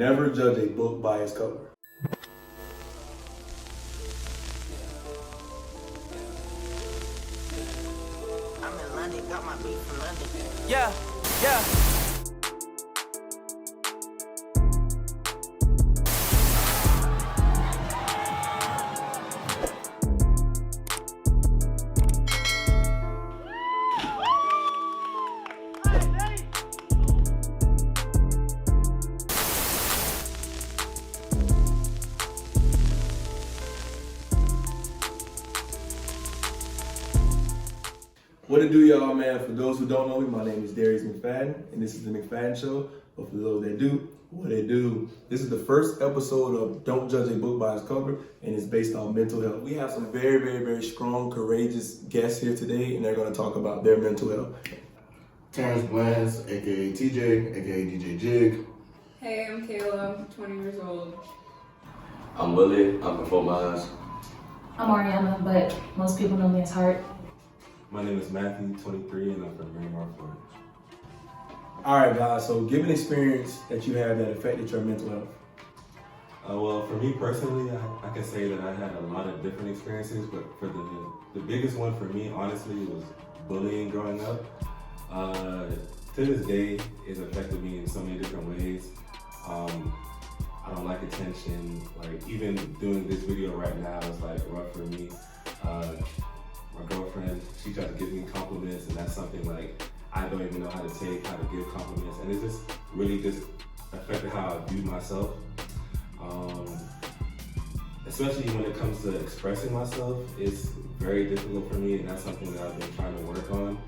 Never judge a book by its cover. I'm in London, got my beat from London. Yeah, yeah. What it do, y'all, man? For those who don't know me, my name is Darius McFadden, and this is the McFadden Show. But for those that do, what it do? This is the first episode of Don't Judge a Book by Its Cover, and it's based on mental health. We have some very, very, very strong, courageous guests here today, and they're going to talk about their mental health. Terrence Blands, aka TJ, aka DJ Jig. Hey, I'm Kayla, I'm 20 years old. I'm Willie, I'm from Fort Myers. I'm Ariana, but most people know me as Hart. My name is Matthew, 23, and I'm from Miramar, Florida. All right, guys, so give an experience that you had that affected your mental health. Well, for me personally, I can say that I had a lot of different experiences, but for the biggest one for me, honestly, was bullying growing up. To this day, it's affected me in so many different ways. I don't like attention. Like, even doing this video right now is like rough for me. My girlfriend, she tries to give me compliments, and that's something like I don't even know how to take, how to give compliments, and it's just really just affected how I view myself. Especially when it comes to expressing myself, it's very difficult for me, and that's something that I've been trying to work on.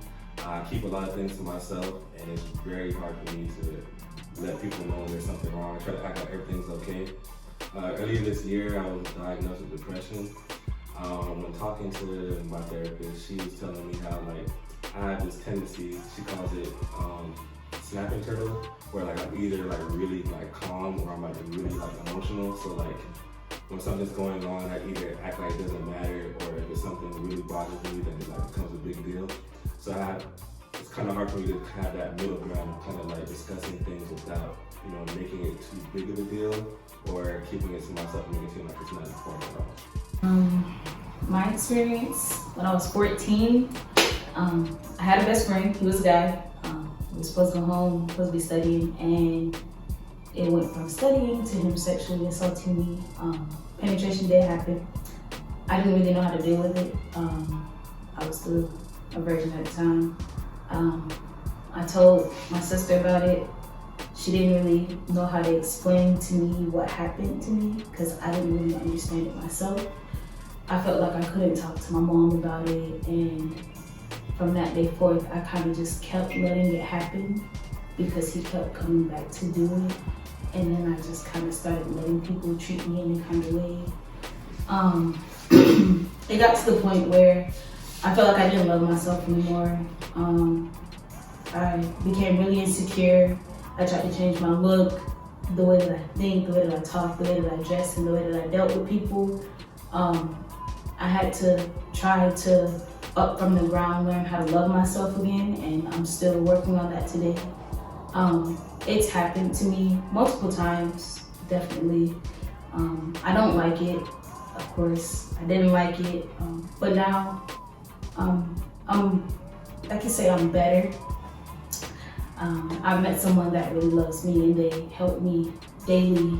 I keep a lot of things to myself, and it's very hard for me to let people know when there's something wrong. I try to act like everything's okay. Earlier this year, I was diagnosed with depression. When talking to my therapist, she was telling me how like I have this tendency, she calls it snapping turtle, where like I'm either like really like calm or I'm like really like emotional. So like when something's going on, I either act like it doesn't matter, or if it's something really bothers me, then it like becomes a big deal. So it's kind of hard for me to have that middle ground of kind of like discussing things without, you know, making it too big of a deal, or keeping it to myself and making it seem like it's not important at all. My experience when I was 14, I had a best friend. He was a guy. We were supposed to go home, supposed to be studying, and it went from studying to him sexually assaulting me. Penetration did happen. I didn't really know how to deal with it. I was still a virgin at the time. I told my sister about it. She didn't really know how to explain to me what happened to me because I didn't really understand it myself. I felt like I couldn't talk to my mom about it, and from that day forth, I kind of just kept letting it happen because he kept coming back to do it, and then I just kind of started letting people treat me in a kind of way. It got to the point where I felt like I didn't love myself anymore. I became really insecure. I tried to change my look, the way that I think, the way that I talk, the way that I dress, and the way that I dealt with people. I had to try to, up from the ground, learn how to love myself again, and I'm still working on that today. It's happened to me multiple times, definitely. I don't like it, of course. I didn't like it, but now I can say I'm better. I met someone that really loves me, and they help me daily,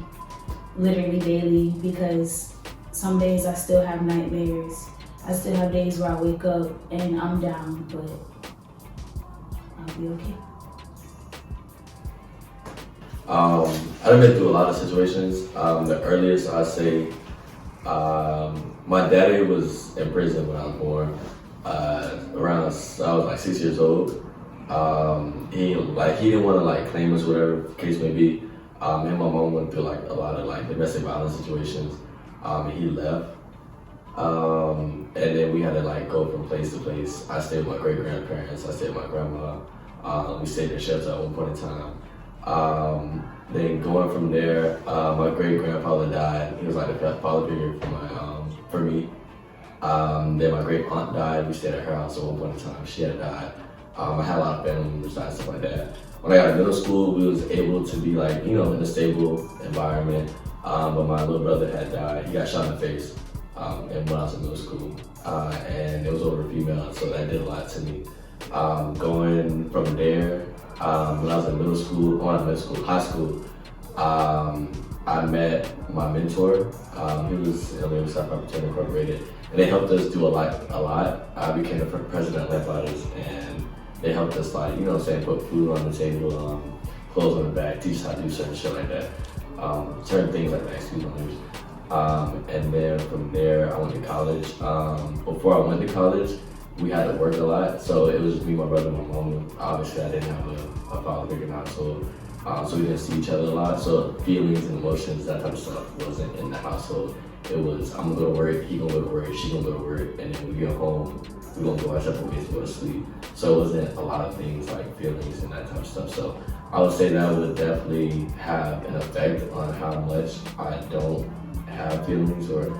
literally daily, because some days I still have nightmares. I still have days where I wake up and I'm down, but I'll be okay. I've been through a lot of situations. The earliest I say, my daddy was in prison when I was born. I was like 6 years old. He didn't want to like claim us, whatever the case may be. Me and my mom went through like a lot of like domestic violence situations. He left. And then we had to like go from place to place. I stayed with my great grandparents. I stayed with my grandma. We stayed in shelter at one point in time. Then going from there, my great grandfather died. He was like the father figure for me. Then my great aunt died. We stayed at her house at one point in time. She had died. I had a lot of family members die, stuff like that. when I got to middle school, we was able to be like, in a stable environment. But my little brother had died. He got shot in the face and when I was in middle school. And it was over a female, so that did a lot to me. Going from there, when I was in high school, I met my mentor. He was in the South Opportunity Incorporated, and they helped us do a lot. I became the president of Lamp Lighters, and they helped us put food on the table, clothes on the back, teach us how to do certain shit like that. Certain things like that, excuse my language. And then from there, I went to college. Before I went to college, we had to work a lot, so it was just me, my brother, and my mom. Obviously, I didn't have a father figure in the household, so we didn't see each other a lot. So feelings and emotions, that type of stuff, wasn't in the household. It was, I'm gonna go to work, he gonna go to work, she gonna go to work, and then when we get home, we're gonna go our separate ways to go to sleep. So it wasn't a lot of things like feelings and that type of stuff. So I would say that would definitely have an effect on how much I don't have feelings, or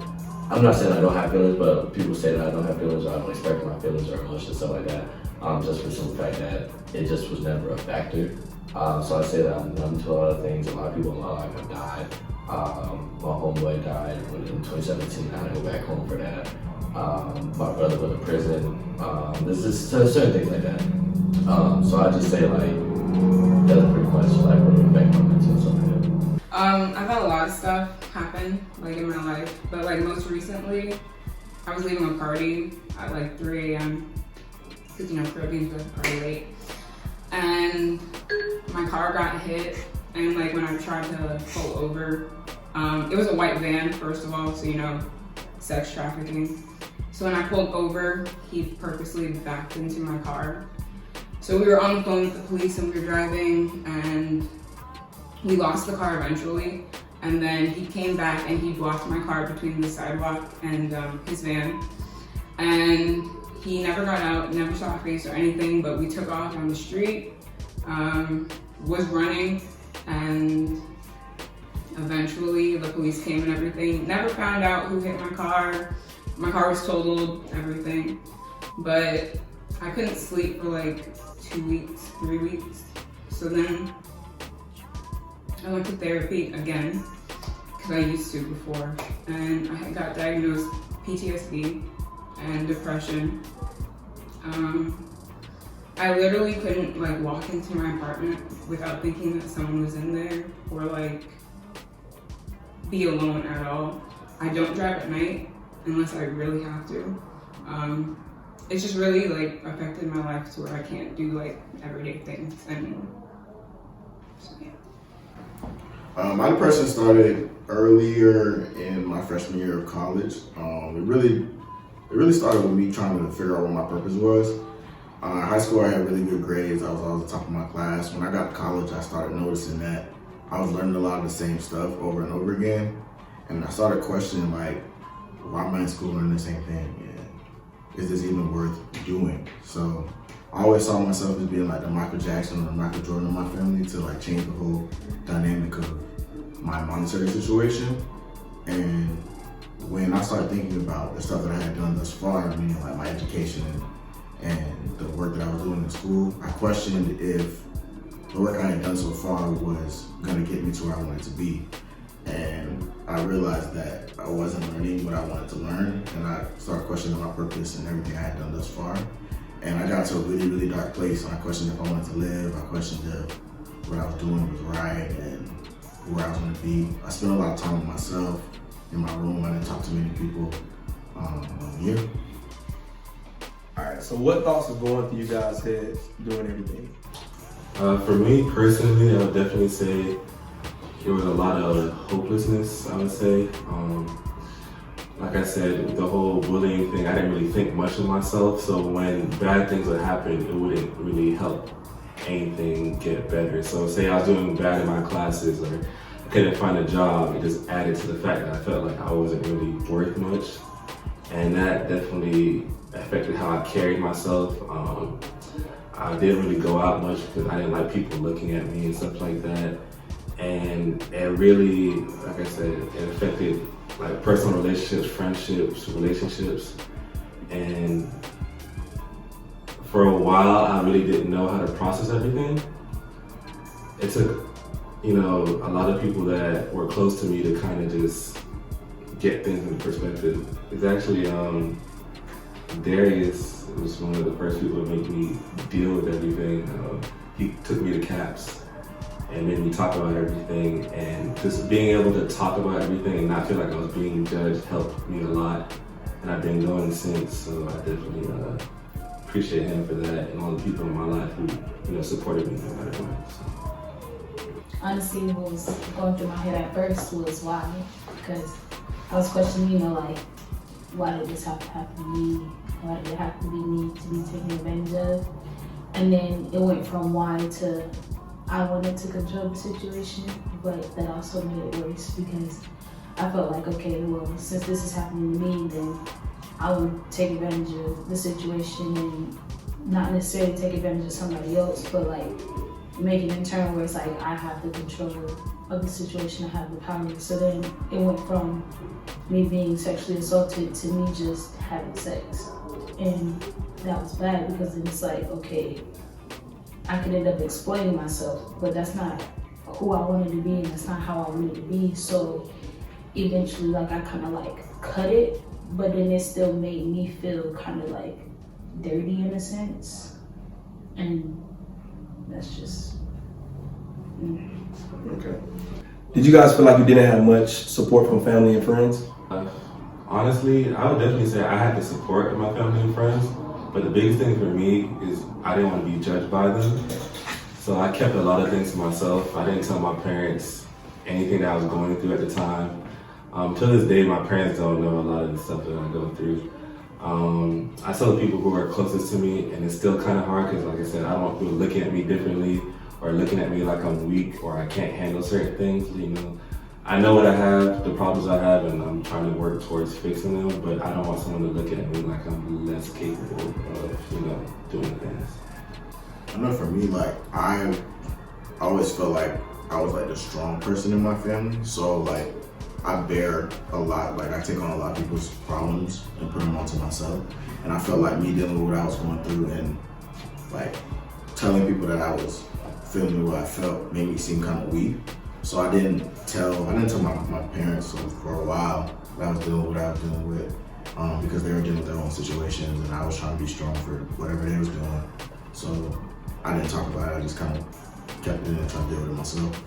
I'm not saying I don't have feelings, but people say that I don't have feelings, or I don't expect my feelings or emotions, stuff like that, just for the simple fact that it just was never a factor. So I say that I'm numb to a lot of things. A lot of people in my life have died. My homeboy died in 2017. I had to go back home for that. My brother went to prison. There's just certain things like that. So I just say that's pretty much what affect my mental and stuff like that. I've had a lot of stuff happen in my life, but most recently, I was leaving a party at 3 a.m. because Caribbeans are already late, and my car got hit. And when I tried to pull over, it was a white van, first of all, so sex trafficking. So when I pulled over, he purposely backed into my car. So we were on the phone with the police and we were driving, and we lost the car eventually. And then he came back and he blocked my car between the sidewalk and his van. And he never got out, never saw a face or anything, but we took off on the street, was running, and eventually the police came and everything. Never found out who hit my car. My car was totaled, everything. But I couldn't sleep for 2 weeks, 3 weeks. So then I went to therapy again, because I used to before. And I got diagnosed PTSD and depression. I literally couldn't walk into my apartment without thinking that someone was in there, or be alone at all. I don't drive at night unless I really have to. It's just really affected my life to where I can't do everyday things anymore. So yeah. My depression started earlier in my freshman year of college. It really started with me trying to figure out what my purpose was. In high school, I had really good grades. I was always the top of my class. When I got to college, I started noticing that I was learning a lot of the same stuff over and over again. And I started questioning, why am I in school learning the same thing? And is this even worth doing? So I always saw myself as being the Michael Jackson or the Michael Jordan of my family to change the whole dynamic of my monetary situation. And when I started thinking about the stuff that I had done thus far, meaning my education and the work that I was doing in school, I questioned if the work I had done so far was gonna get me to where I wanted to be. And I realized that I wasn't learning what I wanted to learn, and I started questioning my purpose and everything I had done thus far. And I got to a really, really dark place, and I questioned if I wanted to live, I questioned if what I was doing was right and where I was gonna be. I spent a lot of time with myself in my room. I didn't talk to many people. Yeah. All right, so what thoughts are going through you guys' heads doing everything? For me personally, I would definitely say there was a lot of hopelessness, I would say. Like I said, the whole bullying thing, I didn't really think much of myself, so when bad things would happen, it wouldn't really help anything get better. So say I was doing bad in my classes or I couldn't find a job, it just added to the fact that I felt like I wasn't really worth much. And that definitely affected how I carried myself. I didn't really go out much because I didn't like people looking at me and stuff like that. And it really, like I said, it affected personal relationships, friendships, relationships. And for a while, I really didn't know how to process everything. it took, you know, a lot of people that were close to me to kind of just get things into perspective. It's actually Darius was one of the first people to make me deal with everything. He took me to CAPS and made me talk about everything, and just being able to talk about everything and not feel like I was being judged helped me a lot. And I've been going since, so I definitely appreciate him for that, and all the people in my life who, you know, supported me no matter what. So. Honestly, what was going through my head at first was why, because I was questioning, you know, like, why did this have to happen to me? Why did it have to be me to be taken advantage of? And then it went from why to I wanted to control the situation, but that also made it worse because I felt like, okay, well, since this is happening to me, then I would take advantage of the situation and not necessarily take advantage of somebody else, but like make it in turn where it's like I have the control of the situation, I have the power. So then it went from me being sexually assaulted to me just having sex. And that was bad because then it's like, okay, I could end up exploiting myself, but that's not who I wanted to be and that's not how I wanted to be. So eventually, like, I kind of like cut it, but then it still made me feel kind of like dirty in a sense. And that's just, Okay. Did you guys feel like you didn't have much support from family and friends? Honestly, I would definitely say I had the support of my family and friends, but the biggest thing for me is I didn't want to be judged by them. So I kept a lot of things to myself. I didn't tell my parents anything that I was going through at the time. To this day, my parents don't know a lot of the stuff that I go through. I tell the people who are closest to me, and it's still kind of hard because, like I said, I don't want people looking at me differently or looking at me like I'm weak or I can't handle certain things. You know, I know what I have, the problems I have, and I'm trying to work towards fixing them. But I don't want someone to look at me like I'm less capable of, you know, doing things. I know for me, like, I always felt like I was like the strong person in my family. So like, I bear a lot, like I take on a lot of people's problems and put them onto myself. And I felt like me dealing with what I was going through and like telling people that I was feeling what I felt made me seem kind of weak. So I didn't tell my parents for a while that I was dealing with what I was dealing with because they were dealing with their own situations and I was trying to be strong for whatever they was doing. So I didn't talk about it, I just kind of kept it in and tried to deal with it myself.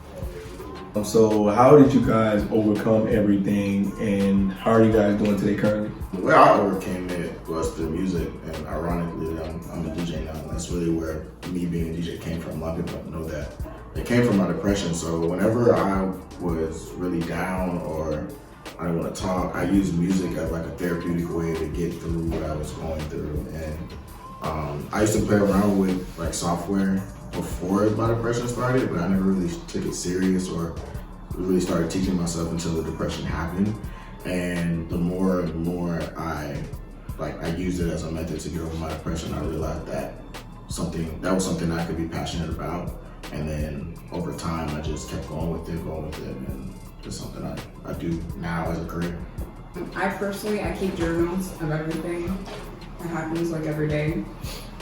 So how did you guys overcome everything and how are you guys doing today currently? The way I overcame it was through music, and ironically, I'm a DJ now. That's really where me being a DJ came from. A lot of people don't know that. It came from my depression, so whenever I was really down or I didn't want to talk, I used music as like a therapeutic way to get through what I was going through. And I used to play around with like software before my depression started, but I never really took it serious or really started teaching myself until the depression happened. And the more and more I used it as a method to get over my depression, I realized that was something I could be passionate about. And then over time, I just kept going with it, and it's something I do now as a career. I keep journals of everything that happens like every day.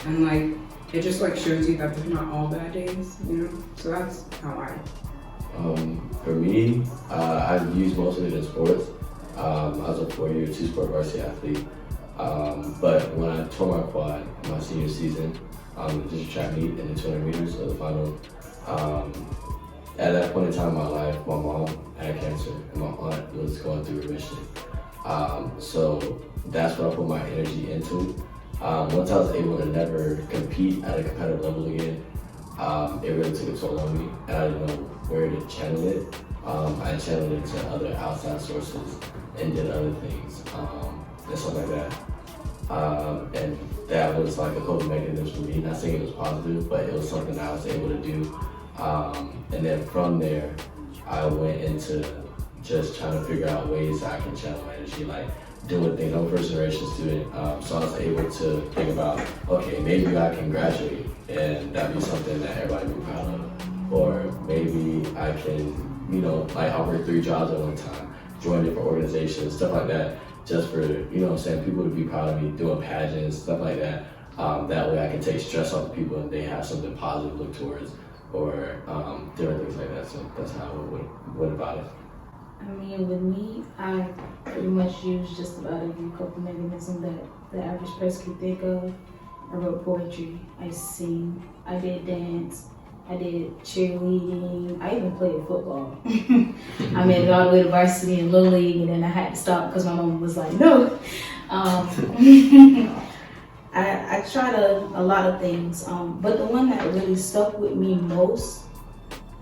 And like, it just like shows you that there's not all bad days, you know? So that's how I. For me, I've used most of it in sports. I was a 4-year 2-sport varsity athlete. But when I tore my quad my senior season, just a track meet in the 200 meters of the final, at that point in time in my life, my mom had cancer and my aunt was going through remission. So that's what I put my energy into. Once I was able to never compete at a competitive level again, it really took a toll on me, and I didn't know where to channel it. I channeled it to other outside sources and did other things and stuff like that. And that was like a coping mechanism for me. Not saying it was positive, but it was something that I was able to do. And then from there, I went into just trying to figure out ways that I can channel my energy, like doing things. I'm a first generation student, so I was able to think about, okay, maybe I can graduate and that'd be something that everybody would be proud of. Or maybe I can, you know, like I'll work 3 jobs at one time, join different organizations, stuff like that, just for, you know what I'm saying, people to be proud of me, doing pageants, stuff like that. That way I can take stress off the people and they have something positive to look towards or different things like that. So that's how I went about it. I mean, with me, I pretty much use just about every coping mechanism that the average person could think of. I wrote poetry, I sing, I did dance, I did cheerleading, I even played football. I made it all the way to varsity and little league, and then I had to stop because my mom was like, no. I tried a lot of things, but the one that really stuck with me most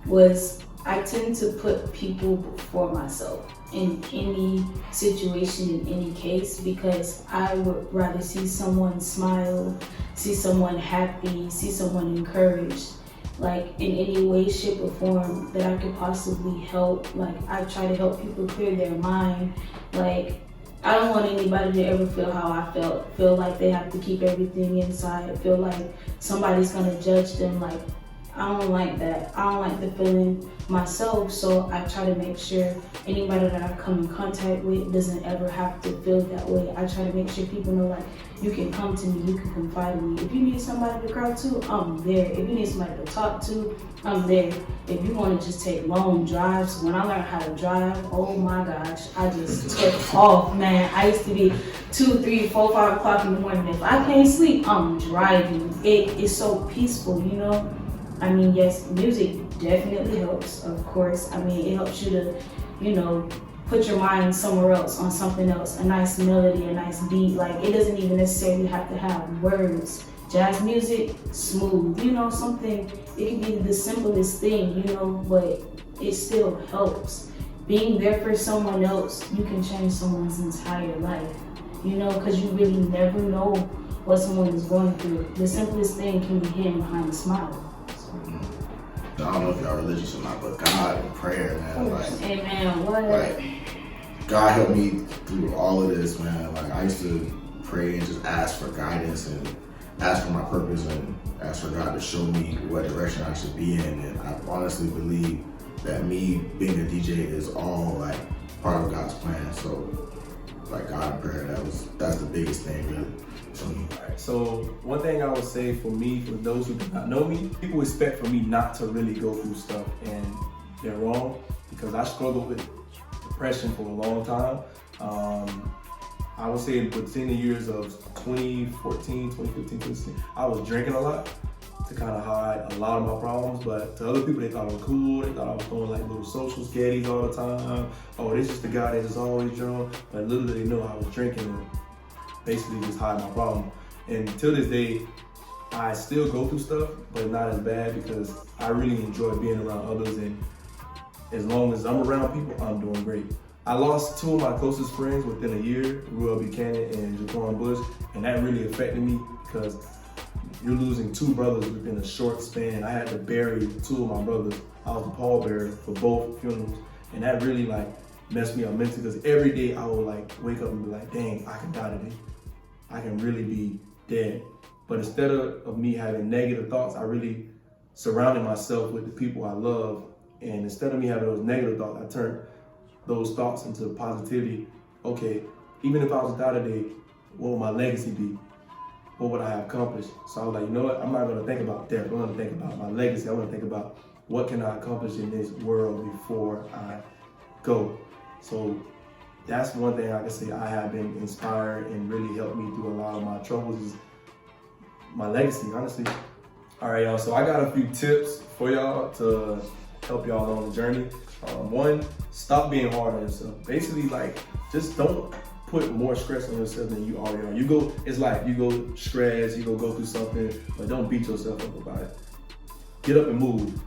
was I tend to put people before myself in any situation, in any case, because I would rather see someone smile, see someone happy, see someone encouraged, like in any way, shape, or form that I could possibly help. Like I try to help people clear their mind. Like I don't want anybody to ever feel how I felt, feel like they have to keep everything inside, feel like somebody's gonna judge them. Like I don't like that. I don't like the feeling myself, so I try to make sure anybody that I come in contact with doesn't ever have to feel that way. I try to make sure people know, like, you can come to me, you can confide in me. If you need somebody to cry to, I'm there. If you need somebody to talk to, I'm there. If you want to just take long drives, when I learned how to drive, oh my gosh, I just took off, man. I used to be 2, 3, 4, 5 o'clock in the morning. If I can't sleep, I'm driving. It is so peaceful, you know? I mean, yes, music definitely helps, of course. I mean, it helps you to, you know, put your mind somewhere else, on something else, a nice melody, a nice beat. Like, it doesn't even necessarily have to have words. Jazz music, smooth, you know, something, it can be the simplest thing, you know, but it still helps. Being there for someone else, you can change someone's entire life, you know, because you really never know what someone is going through. The simplest thing can be hidden behind a smile. I don't know if y'all religious or not, but God and prayer, man. Like, amen. What? Like, God helped me through all of this, man. Like, I used to pray and just ask for guidance and ask for my purpose and ask for God to show me what direction I should be in. And I honestly believe that me being a DJ is all like part of God's plan. So, like, God and prayer, that's the biggest thing, really. Alright, so one thing I would say for me, for those who do not know me, people expect for me not to really go through stuff, and they're wrong, because I struggled with depression for a long time. I would say within the years of 2014, 2015, 2016, I was drinking a lot to kind of hide a lot of my problems, but to other people, they thought I was cool. They thought I was doing like little social sketties all the time. Oh, this is the guy that's just always drunk. But little did they know I was drinking and basically just hide my problem. And till this day, I still go through stuff, but not as bad, because I really enjoy being around others, and as long as I'm around people, I'm doing great. I lost 2 of my closest friends within a year, Ruel Buchanan and Jaquan Bush, and that really affected me, because you're losing 2 brothers within a short span. I had to bury 2 of my brothers. I was the pallbearer for both funerals, and that really like messed me up mentally, because every day I would like wake up and be like, dang, I can die today. I can really be dead. But instead of me having negative thoughts, I really surrounded myself with the people I love. And instead of me having those negative thoughts, I turned those thoughts into positivity. Okay, even if I was to die today, what would my legacy be? What would I have accomplished? So I was like, you know what? I'm not gonna think about death. I'm gonna think about my legacy. I'm gonna think about what can I accomplish in this world before I go. So that's one thing I can say I have been inspired and really helped me through a lot of my troubles, is my legacy, honestly. All right, y'all, so I got a few tips for y'all to help y'all on the journey. One, stop being hard on yourself. Basically, like, just don't put more stress on yourself than you already are. It's like you go stress, you go through something, but don't beat yourself up about it. Get up and move.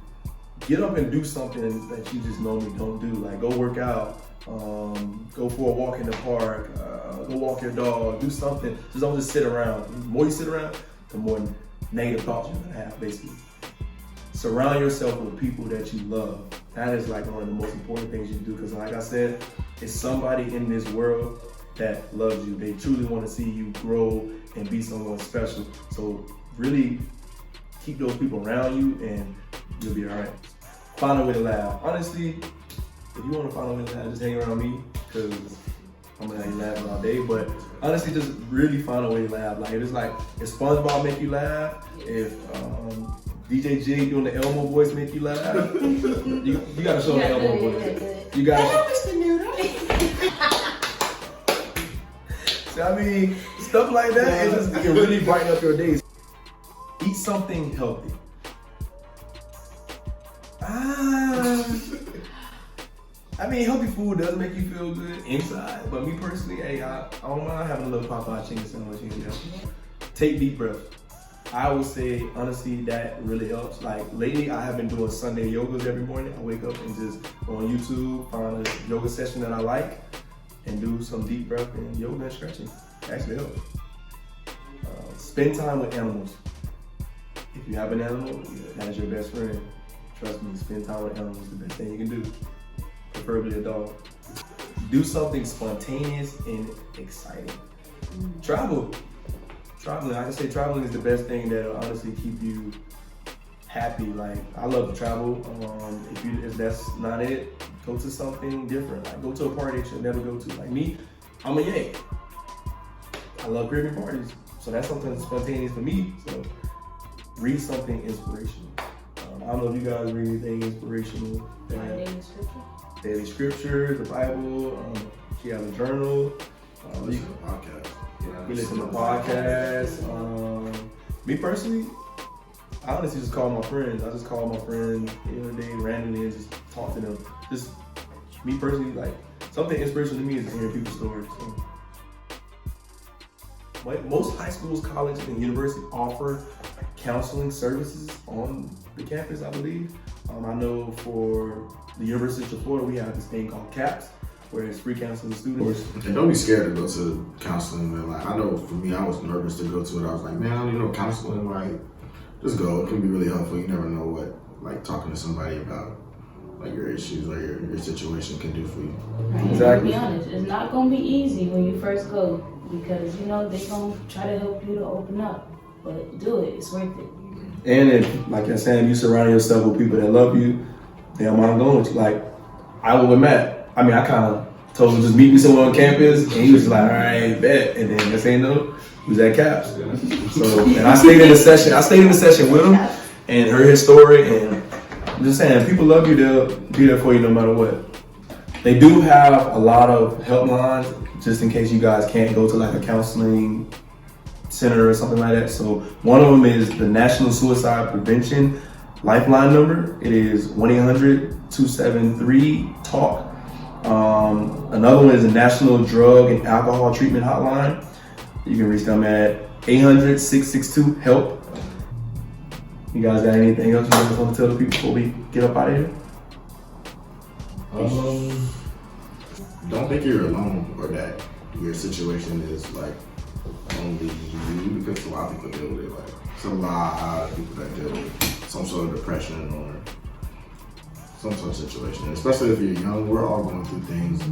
Get up and do something that you just normally don't do. Like, go work out. Go for a walk in the park, go walk your dog, do something. Just don't just sit around. The more you sit around, the more negative thoughts you're gonna have, basically. Surround yourself with people that you love. That is like one of the most important things you do, because like I said, it's somebody in this world that loves you. They truly want to see you grow and be someone special. So really keep those people around you and you'll be all right. Find a way to laugh. Honestly, if you want to find a way to laugh, just hang around me, because I'm gonna have you laughing all day. But honestly, just really find a way to laugh. Like, if SpongeBob make you laugh, if DJ G doing the Elmo voice make you laugh? you gotta show the Elmo voice. Good. You gotta. So, I mean, stuff like that, it can really brighten up your days. Eat something healthy. I mean, healthy food does make you feel good inside, but me personally, hey, I don't mind having a little Popeye chicken sandwich in there. Take deep breaths. I would say, honestly, that really helps. Like, lately, I have been doing Sunday yogas every morning. I wake up and just go on YouTube, find a yoga session that I like, and do some deep breath and yoga and stretching. Actually helps. Spend time with animals. If you have an animal, that is your best friend. Trust me, spend time with animals is the best thing you can do. Preferably a dog. Do something spontaneous and exciting. Travel. Traveling, I can say traveling is the best thing that'll honestly keep you happy. Like, I love to travel. If that's not it, go to something different. Like, go to a party that you'll never go to. Like me, I'm a Yank. I love Caribbean parties. So that's something spontaneous for me. So read something inspirational. I don't know if you guys read anything inspirational. Daily scripture, the Bible. She has a journal. Listen to podcasts. We listen to podcasts. Me personally, I honestly just call my friends. I just call my friends the other day randomly and just talk to them. Just me personally, like something inspirational to me is hearing people's stories. So. But most high schools, colleges, and universities offer counseling services on the campus, I believe. I know for the University of Florida, we have this thing called CAPS, where it's free counseling to students. And don't be scared to go to counseling, man. Like, I know for me, I was nervous to go to it. I was like, man, I don't even know counseling. Like, just go. It can be really helpful. You never know what, like, talking to somebody about, like, your issues or your situation can do for you. Right. Exactly. To be honest, it's not gonna be easy when you first go because you know they're gonna try to help you to open up. But do it. It's worth it. And if, like you're saying, you surround yourself with people that love you, they don't mind going with you. Like, I was with Matt. I mean, I kind of told him just meet me somewhere on campus, and he was like, all right, bet. And then next thing you know, he was at CAPS. So, and I stayed in the session. With him and heard his story. And I'm just saying, people love you, they'll be there for you no matter what. They do have a lot of helplines, just in case you guys can't go to like a counseling center or something like that. So one of them is the National Suicide Prevention Lifeline number. It is 1-800-273-TALK. Another one is the National Drug and Alcohol Treatment Hotline. You can reach them at 800-662-HELP. You guys got anything else you guys want to tell the people before we get up out of here? Don't think you're alone or that your situation is like only you, because a lot of people deal with it. Like, it's a lot of people that deal with some sort of depression or some sort of situation. Especially if you're young, we're all going through things.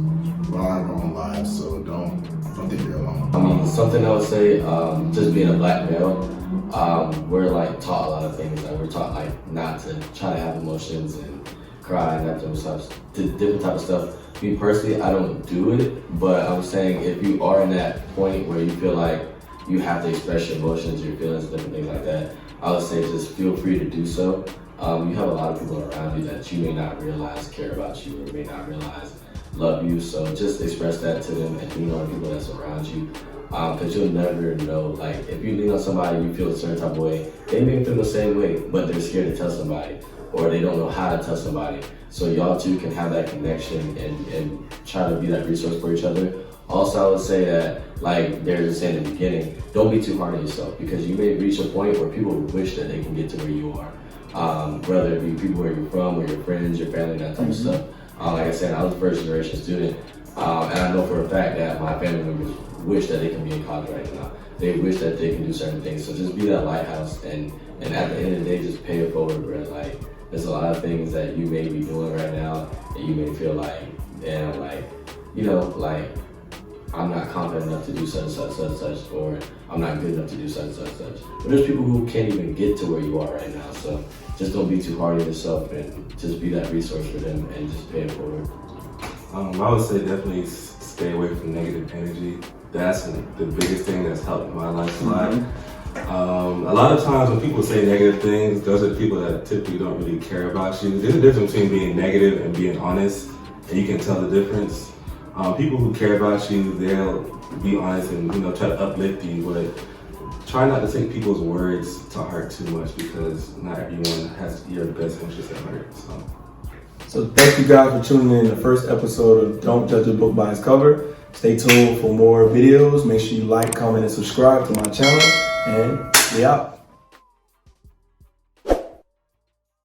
We all have our own lives, so don't think you're alone. Something I would say, just being a black male, we're like taught a lot of things. Like, we're taught like not to try to have emotions and cry and that type of stuff, different type of stuff. Me personally, I don't do it, but I'm saying if you are in that point where you feel like you have to express your emotions, your feelings, different things like that, I would say just feel free to do so. You have a lot of people around you that you may not realize care about you or may not realize love you, so just express that to them and lean on people that's around you. Because you'll never know, like, if you lean on somebody, you feel a certain type of way, they may feel the same way, but they're scared to tell somebody, or they don't know how to tell somebody. So y'all two can have that connection and try to be that resource for each other. Also, I would say that, like Derek was saying in the beginning, don't be too hard on yourself, because you may reach a point where people wish that they can get to where you are. Whether it be people where you're from, or your friends, your family, that type of stuff. Like I said, I was a first generation student, and I know for a fact that my family members wish that they can be in college right now. They wish that they can do certain things. So just be that lighthouse, and at the end of the day, just pay it forward, bro. Like, there's a lot of things that you may be doing right now, and you may feel like, damn, like, you know, like, I'm not confident enough to do such and such, such and such, or I'm not good enough to do such and such, such. But there's people who can't even get to where you are right now. So just don't be too hard on yourself, and just be that resource for them, and just pay it forward. I would say definitely stay away from negative energy. That's the biggest thing that's helped my life a lot. A lot of times when people say negative things, those are the people that typically don't really care about you. There's a difference between being negative and being honest, and you can tell the difference. People who care about you, they'll be honest and try to uplift you, but try not to take people's words to heart too much because not everyone has your best interest at heart. So thank you guys for tuning in to the first episode of Don't Judge a Book by Its Cover. Stay tuned for more videos. Make sure you like, comment, and subscribe to my channel. And we out.